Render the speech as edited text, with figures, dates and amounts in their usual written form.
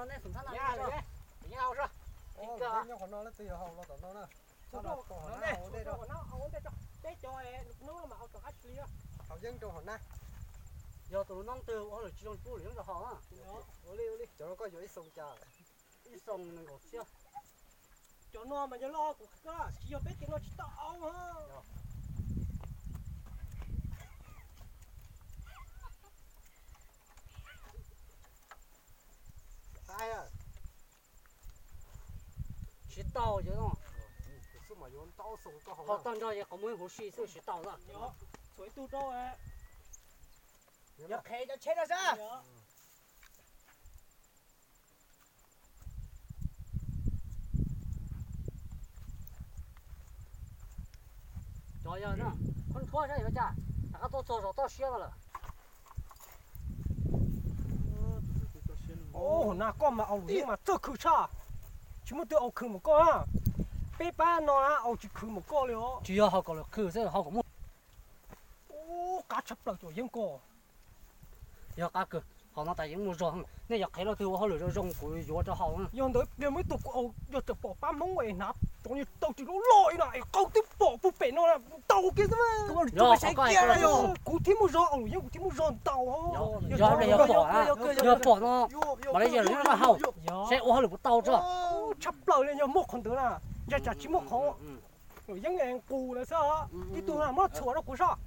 nó nên phần thân nhà nào rồi nhà hậu rồi Ô, nó còn nó là từ hậu nó tao nó nè. Sao nó còn nó hậu đây đâu. nó hậu đây cho đây cho nó mà hậu cho ách lia Hậu dân trong hậu na. giờ tụi nó từ ở chỉ trong phố liền rồi họ á Ô đi. Cho nó có dưới sông trà. ít sông nên có xíu cho nó mà cho lo của cái chỉ cho biết cái nó chỉ tao ha Ai à? chỉ tàu chứ không Số mà yon tao sông tao họ hậu. tăng ra có mấy hồ suy sẽ chỉ tàu ra nhớ suối tu trâu ấy Nhớ khe cho chết ra ra cho giờ nữa con thua ra vậy cha các tôi cho tôi xíu rồi ô na con mà ông đi mà tôi khử cha chúng tôi ông khử một con à bé ba nó ông chỉ khử một con liền chỉ要họ có được khử sẽ họ có một ô cá chập lại rồi yên co giờ cá cử họ nó tại những một rong nên giờ thấy nó từ họ lựa cho rong của vô cho họ yên đấy giờ mới tục ông giờ tập bỏ ba mông vậy nát trong như tàu chỉ nó lội này câu tiếp bỏ phụ bể nó là tàu kia thôi mà giờ họ có ai có cú thêm một rong ông yên cú thêm một rong tàu giờ này giờ bỏ nó mà bây giờ nó hậu sẽ ô lựa một tàu chưa chập lại lên giờ một con nữa là giờ chỉ một con rồi yên em cù là sao đi tu là mất chùa nó cú sao